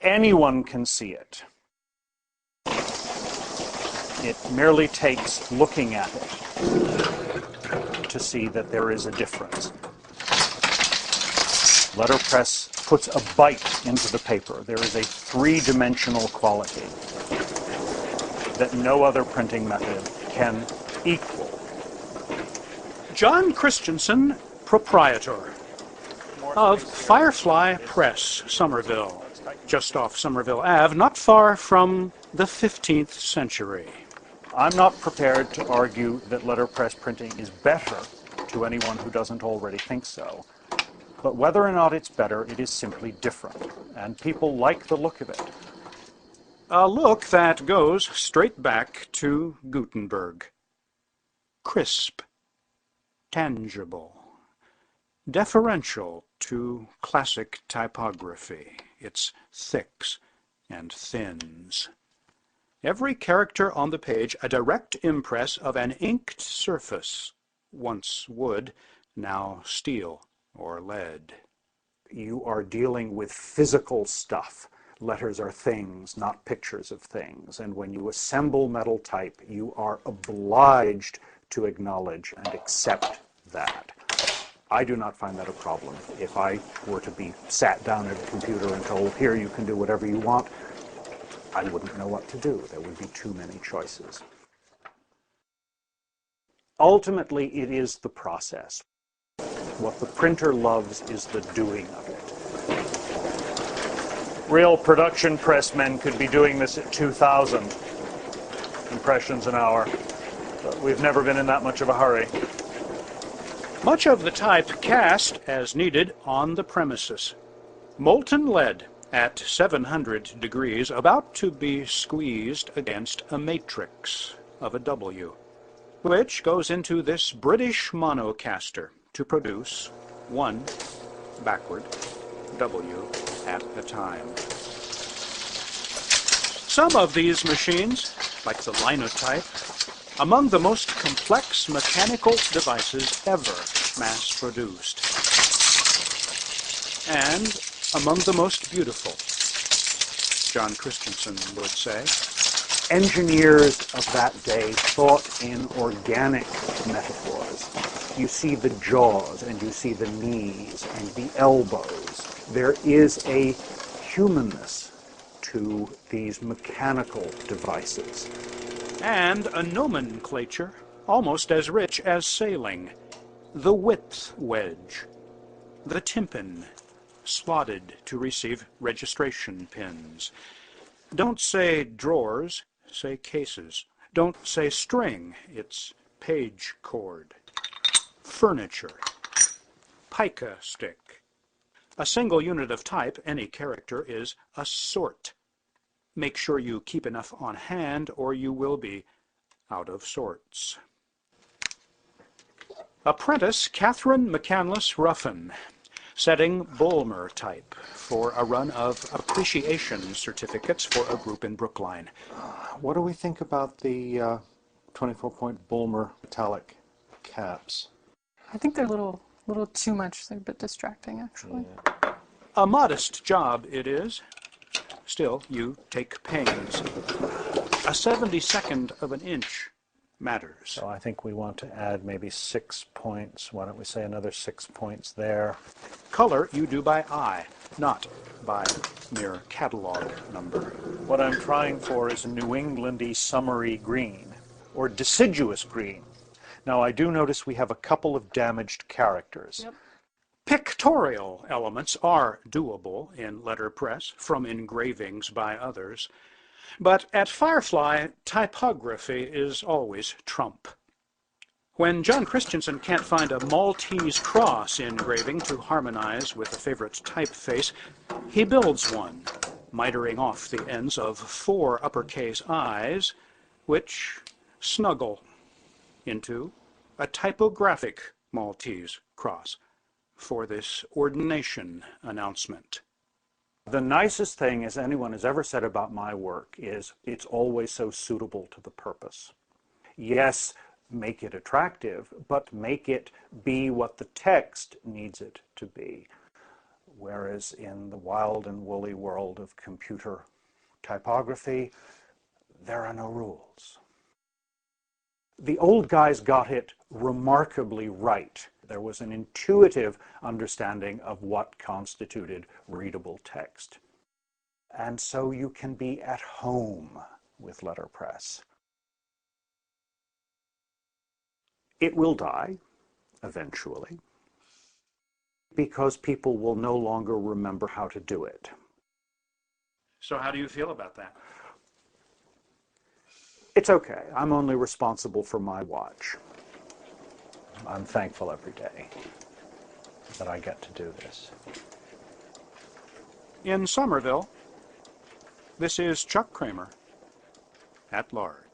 Anyone can see it. It merely takes looking at it to see that there is a difference. Letterpress puts a bite into the paper. There is a three-dimensional quality that no other printing method can equal. John Christensen, proprietor of Firefly Press, Somerville, just off Somerville Ave, not far from the 15th century. I'm not prepared to argue that letterpress printing is better to anyone who doesn't already think so. But whether or not it's better, it is simply different, and people like the look of it. A look that goes straight back to Gutenberg. Crisp, tangible, deferential to classic typography, its thicks and thins. Every character on the page a direct impress of an inked surface, once wood, now steel or lead. You are dealing with physical stuff. Letters are things, not pictures of things. And when you assemble metal type, you are obliged to acknowledge and accept that. I do not find that a problem. If I were to be sat down at a computer and told, here, you can do whatever you want, I wouldn't know what to do. There would be too many choices. Ultimately, it is the process. What the printer loves is the doing of it. Real production pressmen could be doing this at 2,000 impressions an hour, but we've never been in that much of a hurry. Much of the type cast as needed on the premises. Molten lead at 700 degrees, about to be squeezed against a matrix of a W, which goes into this British monocaster to produce one backward W at a time. Some of these machines, like the linotype, among the most complex mechanical devices ever mass-produced, and among the most beautiful, John Christensen would say. Engineers of that day thought in organic metaphors. You see the jaws, and you see the knees, and the elbows. There is a humanness to these mechanical devices. And a nomenclature almost as rich as sailing. The width wedge, the tympan, slotted to receive registration pins. Don't say drawers, say cases. Don't say string, it's page cord. Furniture, pica stick. A single unit of type, any character, is a sort. Make sure you keep enough on hand or you will be out of sorts. Apprentice Catherine McCandless Ruffin, setting Bulmer type for a run of appreciation certificates for a group in Brookline. What do we think about the 24-point Bulmer metallic caps? I think they're a little too much. They're a bit distracting, actually. Yeah. A modest job it is. Still, you take pains. A 72nd of an inch matters. So I think we want to add maybe 6 points. Why don't we say another 6 points there? Color you do by eye, not by mere catalog number. What I'm trying for is a New Englandy summery green, or deciduous green. Now I do notice we have a couple of damaged characters. Yep. Pictorial elements are doable in letterpress from engravings by others, but at Firefly, typography is always trump. When John Christensen can't find a Maltese cross engraving to harmonize with a favorite typeface, he builds one, mitering off the ends of 4 uppercase I's, which snuggle into a typographic Maltese cross for this ordination announcement. The nicest thing as anyone has ever said about my work is it's always so suitable to the purpose. Yes, make it attractive, but make it be what the text needs it to be. whereas in the wild and woolly world of computer typography, there are no rules. The old guys got it remarkably right. There was an intuitive understanding of what constituted readable text. And so you can be at home with letterpress. It will die eventually because people will no longer remember how to do it. So how do you feel about that? It's okay. I'm only responsible for my watch. I'm thankful every day that I get to do this. In Somerville, this is Chuck Kramer at large.